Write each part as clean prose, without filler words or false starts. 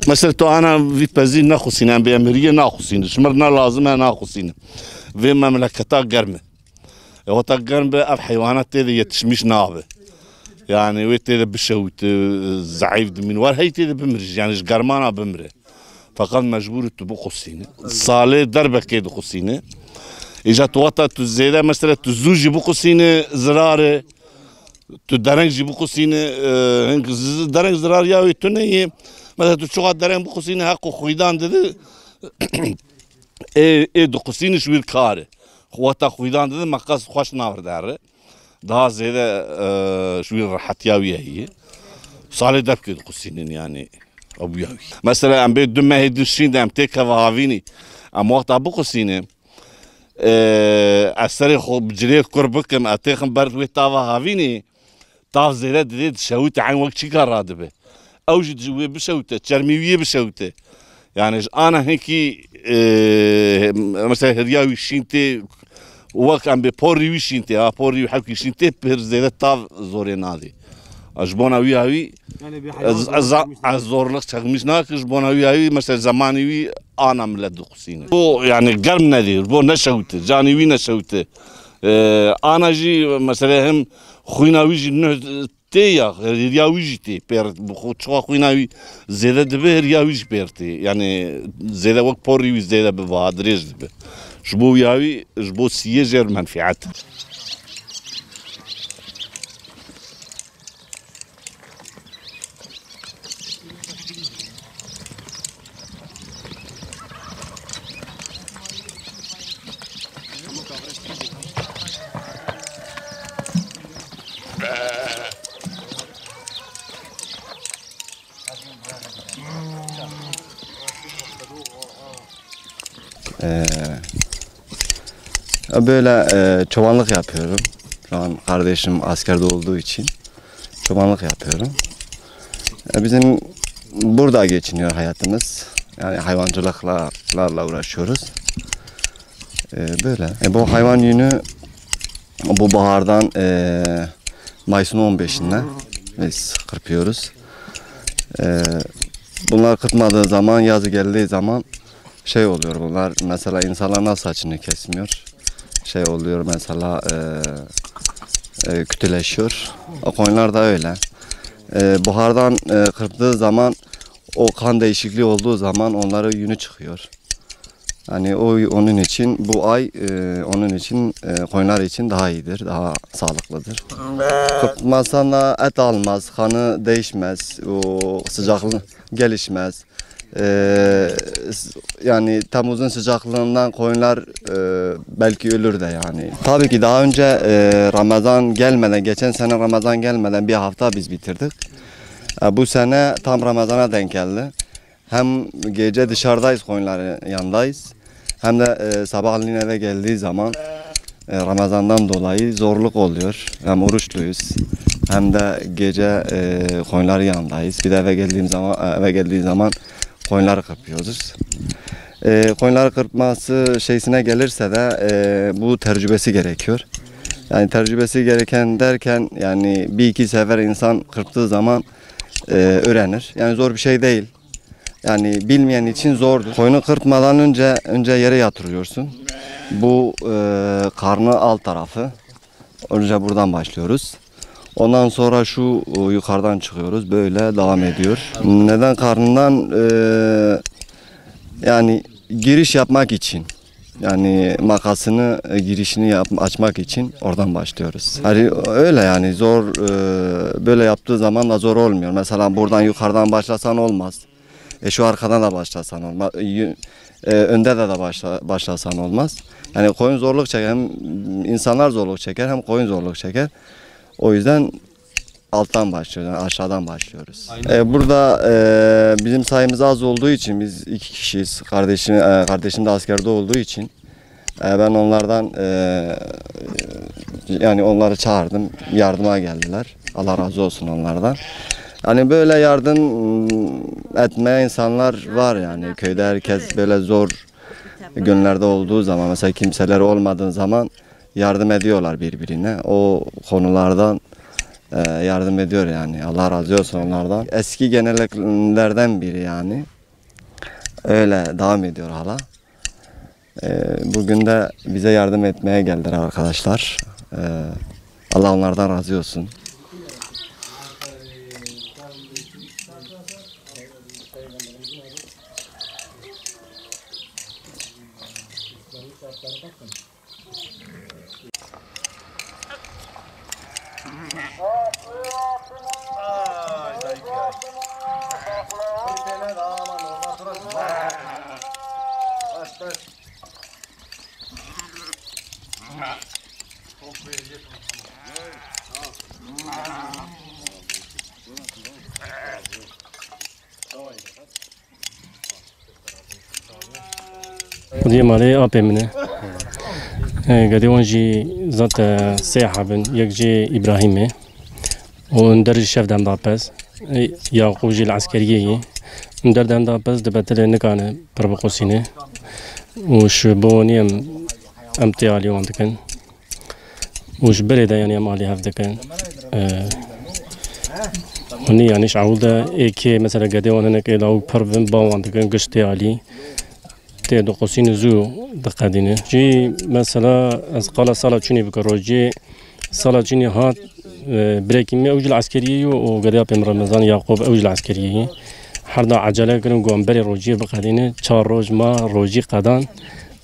مثلا تو انا في بازين ناخذين بامريه ناخذين شمرنا لازمها ناخذين في مملكتها قرمه وتا قرمه اب حيوانات تي يتشمش نابه يعني ويتي بشوت زعيف من ور هي تي بمرج يعني قرمانه بمره فقط مجبور تبو خصينه صالح دربه كيد خصينه اجا توتا تزيده مثلا تزوجي بو خصينه زراره تدرنج بو خصينه درنج زرار يا تنيه مثلا تشوغا درين بخصينه حق خويدان dedi دخصينه شوير كاره خوتا خويدان dedi مقاس خوش ناور داره daha زياده شوير راحتياويه هي صالح دبك دخصينه يعني ابو ياوي مثلا ام بيد دم هيدشين دم تيكا وهافيني ام وقت ابو خصينه اثر خو بجري قربكم اتيخم برد ويتاوا هافيني طاف زياده ديد شويت عن وقت شكر اوجد جوي بشوته ترميويه بشوته يعني انا هيك مثلا هرياوي شينتي وقت عم بوري شينتي بوري حكي شينتي بير زي طاف زوري نادي اجبونا وياوي يعني زورلك تخمش ناك اجبونا وياوي مثلا زماني انا ملد قسينه بو يعني قرم نادي بو نشوته جاني وي نشوته انا جي مثلا هم خوينا ويجي تيا رياويجي تي بيرت بخوت شو خويناوي زيادة دبه رياويج بيرتي يعني زيادة وقت بوري زيادة بفادريج دبه شبو ياوي شبو سيجر منفعت Böyle çobanlık yapıyorum. Şu an kardeşim askerde olduğu için çobanlık yapıyorum. Bizim burada geçiniyor hayatımız. Yani hayvancılıklarla uğraşıyoruz. Böyle. Bu hayvan yünü bu bahardan Mayıs'ın 15'inde biz kırpıyoruz. Bunlar kırpmadığı zaman, yazı geldiği zaman şey oluyor bunlar. Mesela insanlar nasıl saçını kesmiyor? Şey oluyor mesela kütüleşiyor. O koyunlar da öyle. Buhardan kırptığı zaman o kan değişikliği olduğu zaman onlara yünü çıkıyor. Yani onun için bu ay onun için koyunlar için daha iyidir, daha sağlıklıdır. Kırpmazsan da et almaz, kanı değişmez, o sıcaklığı gelişmez. Yani Temmuz'un sıcaklığından koyunlar belki ölür de yani. Tabii ki daha önce Ramazan gelmeden, geçen sene Ramazan gelmeden bir hafta biz bitirdik. Bu sene tam Ramazan'a denk geldi. Hem gece dışarıdayız, koyunların yanındayız. Hem de sabahleyin eve geldiği zaman Ramazan'dan dolayı zorluk oluyor. Hem oruçluyuz. Hem de gece koyunların yanındayız. Bir de eve geldiği zaman koyunları kırpıyoruz. Koyunları kırpması şeysine gelirse de bu tecrübesi gerekiyor. Yani tecrübesi gereken derken yani bir iki sefer insan kırptığı zaman öğrenir. Yani zor bir şey değil. Yani bilmeyen için zordur. Koyunu kırpmadan önce yere yatırıyorsun. Bu karnı alt tarafı. Önce buradan başlıyoruz. Ondan sonra şu yukarıdan çıkıyoruz. Böyle devam ediyor. Neden karnından? Yani giriş yapmak için. Yani makasını girişini açmak için oradan başlıyoruz. Yani öyle yani zor böyle yaptığı zaman da zor olmuyor. Mesela buradan yukarıdan başlasan olmaz. Şu arkadan da başlasan olmaz. Önde de başlasan olmaz. Yani koyun zorluk çeker. Hem insanlar zorluk çeker hem koyun zorluk çeker. O yüzden alttan başlıyoruz, yani aşağıdan başlıyoruz. Burada bizim sayımız az olduğu için biz iki kişiyiz. Kardeşim de askerde olduğu için ben onlardan yani onları çağırdım, yardıma geldiler. Allah razı olsun onlardan. Yani böyle yardım etmeye insanlar var yani. Köyde herkes böyle zor günlerde olduğu zaman, mesela kimseler olmadığı zaman yardım ediyorlar birbirine. O konulardan yardım ediyor yani. Allah razı olsun onlardan. Eski geleneklerden biri yani. Öyle devam ediyor hala. Bugün de bize yardım etmeye geldiler arkadaşlar. Allah onlardan razı olsun. ودي مالي أبي منه قدي وانجي زات سياحة بن يكجي إبراهيمي وندرج شاف دام دابز يعقوب جي العسكرية ندر دام دابز دبتل نكانه بربقوسينه وش بونيم امتيالي وندكن وش بريدا يعني مالي هفدكن هني يعني شعوده إيكي مثلا قدي وانا كي لو بربن باوندكن قشتي علي تيدو قوسين زو دقادينه جي مثلا از قال صلاة چوني بكروجي صلاة چوني هات بريكيمي اوج العسكرية وقدي ابن رمضان يعقوب اوج العسكرية حردا عجلة كرن قوم بري روجي بقادينه 4 روج ما روجي قدان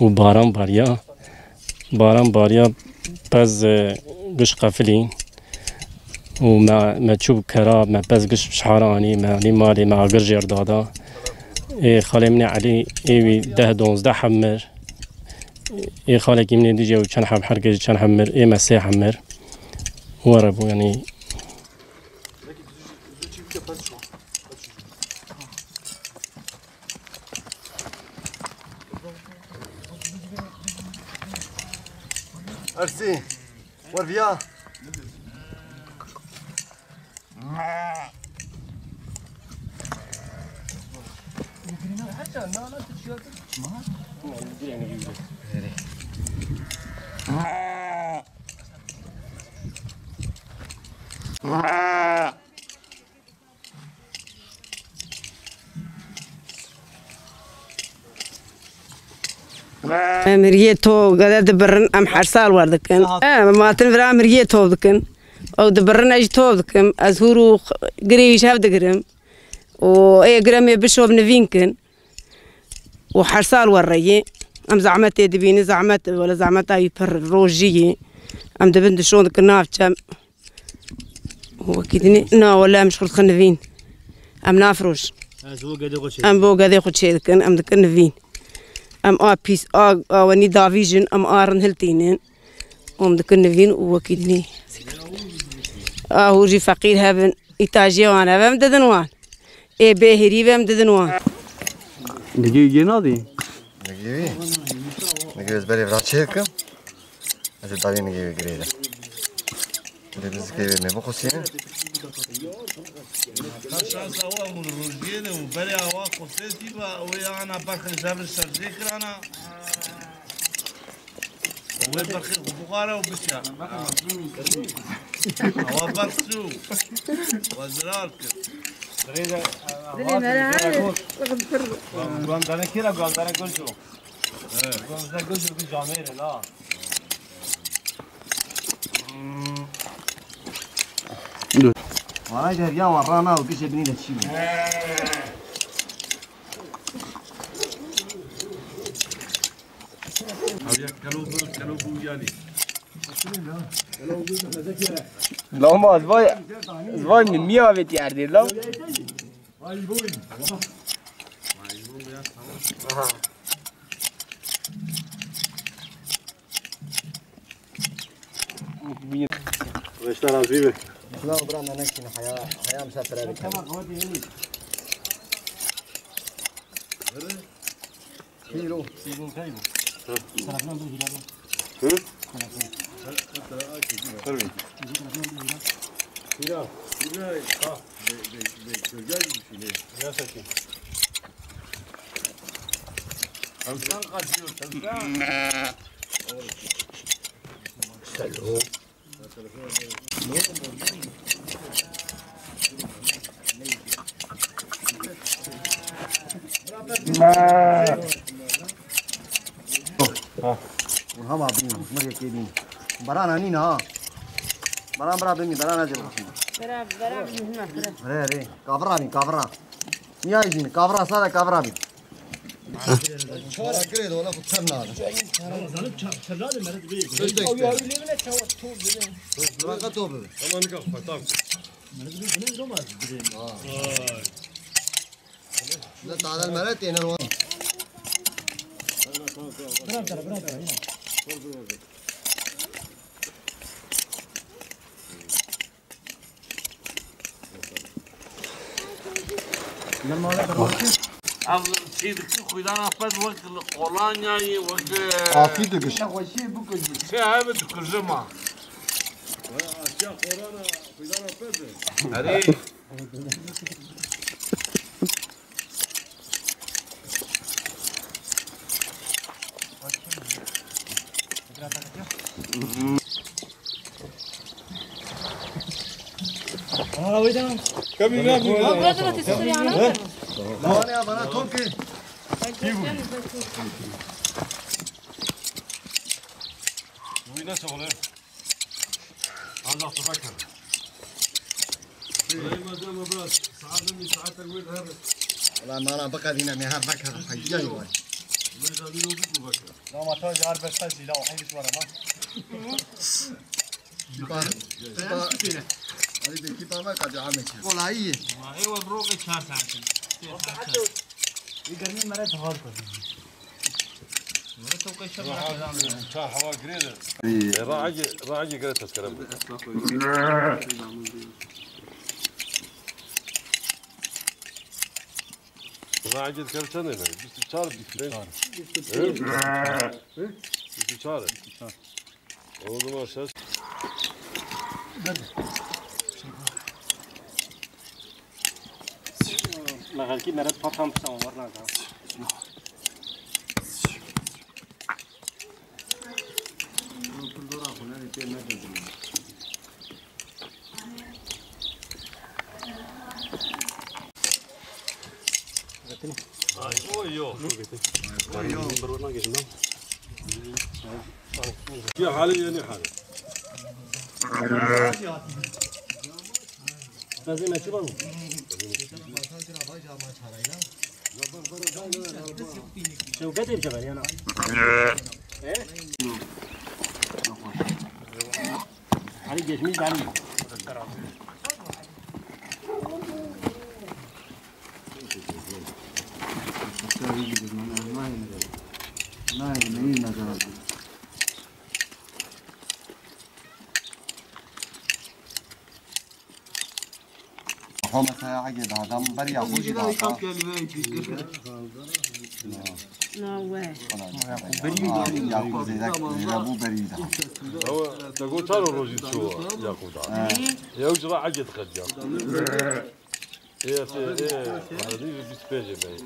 وباران باريا باز قش قفلي وما تشوف كراب ما باز قش بشحاراني ما لي مالي مع قرجير دادا خاله مني علي اي 10 حمر اي خاله مني ديجي وكان حب حركه كان حمر اي مسيح حمر وربو يعني ارسي ورفيا مريتو قاعد دبرن ام حرسال وردكن ما تنفر مريتو دكن او دبرن اج تو دكم ازهورو قريش هاف دقرم و اي قرم بشوب نفينكن وحرسال وريه ام زعمت دبيني زعمت ولا زعمت اي بر روجيه ام دبند شلون كنافشم هو كيدني نا ولا مش خلص خنفين ام نافروش ام بو قاعد ياخذ شيء كن ام دكنفين ام بيس وني دافيجن ام ارن هلتينين ام دكنفين وكيدني هو جي فقير هبن إتاجي وانا بهم ددنوان إيه بهري بهم ددنوان نجي جنادي نجي زبالي براتشيكم هذا داري نجي قريده اللي بزكي ما بخصين شانس هو من الرجال وبري هوا قصتي ويا انا برخ جابر الشرجيك انا هو برخ بخارى وبشا هو برسو وزرارك وانا جاي ورانا وكيش بني لتشيل لا ما زواي من 100 بيت ياردي لا واشترى زيبه لا برانا نكشن حياة مسافرة بك كيلو Tavşan kaçıyor tavşan. हम आप नहीं मर के दिन बड़ा नानी ना बड़ा बड़ा भी नहीं बड़ा ना जब अरे अरे काबरा नहीं काबरा ये आई नहीं काबरा सारा काबरा भी छोरा करे दो ना कुछ ना छोरा दे मेरे भी ओ यार ले ले छाव तो दे ना का तो बे अमन का पता मेरे भी बने रो मार दे हां ना तादल मेरे तेनर वो Abla şeydeki kuyudan afet vakit Kolonya'yı vakit afiyet olsun şey abi tıkırcıma. Aşağı korona kuyudan afet. Hadi. bana Toki. Buyurun çabuk. Allah tebakır. والله ما انا بقى هنا من هذا بكر حجاي واي لا ما تو جار بس تجي لا وحي مش ورا ما هذه بيجي بابا قاعد عامل ولا هي ما هي والروق 4 ساعات. ये गर्मी मेरे धोर कर مرة توقع شباب شاه هوا قريب راعي قريت الكلام راعي الكلام ثاني بس تشارب بس تشارب o zaman ses مغال کی مرد پاتم سوار نکن. يا حالي يعني حالي لازم چی باید؟ شوکت ایش بری نه؟ علی جسمی داری. هم ساعة هذا بري أخوي هذا No way. بري ياكو زيدك أبو بري ده هو تقول ترى روزي شو ياخذ يا وجه عجت خدجة إيه هذه بيسبيجي باي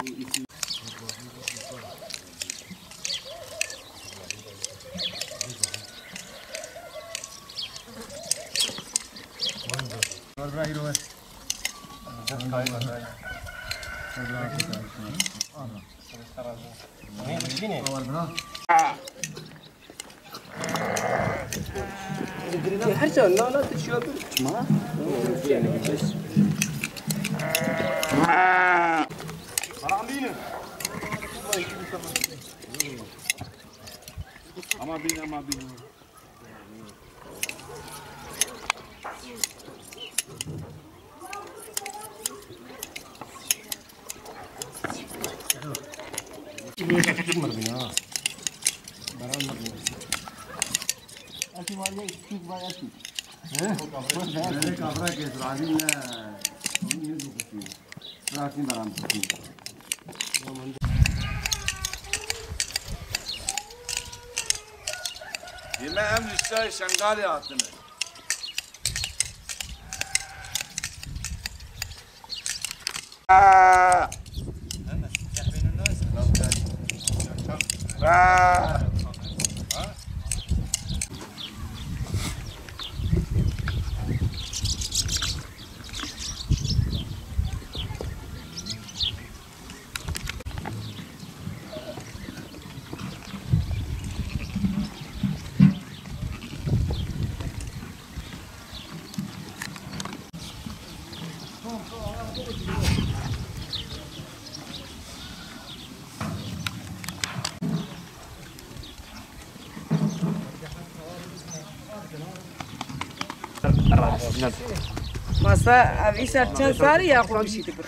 حتى لا تشوف ما أما بينا Yeme hem lüksay şangali atını. ماسا أبيسر كان صار يأكل بشيء دبر.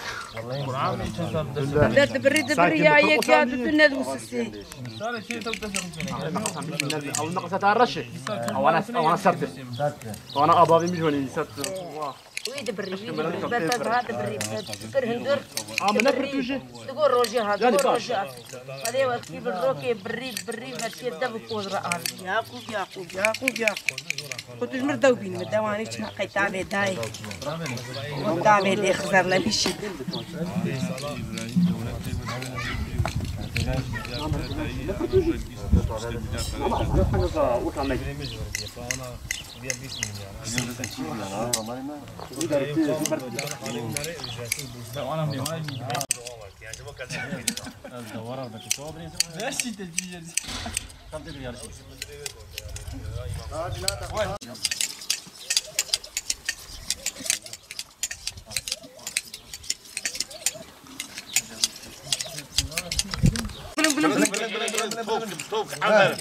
لا دبر يا يا بدنا دوسسي. أو نقصت الرشة أو أنا سرت وأنا أبابي مجوني سرت ويدبر بس هذا دبر هندر. من نفرتوجه تقول روجي هذا روجي هذا وقت بالروكي بري ماشي دب كوزر ياكو كنت مردو بين مدواني ما قيتابي داي ودابي اللي خسر لا بشي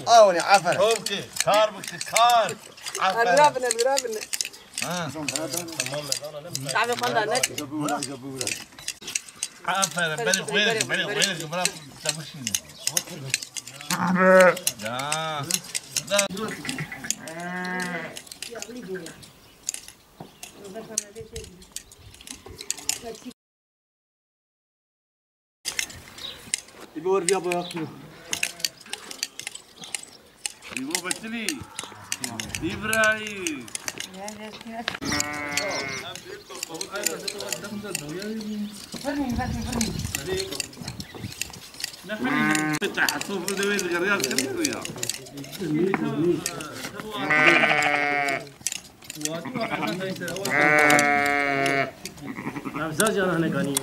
أوني عفر فوقي كار بكار عفر الغرابنا تعال قلنا عفر بلغ وينك برا تمشيني يقول يا أبو أخي يبغى بتلي إبراهيم حصوف دوي الغريال كله يا نفسه جانا هني كاني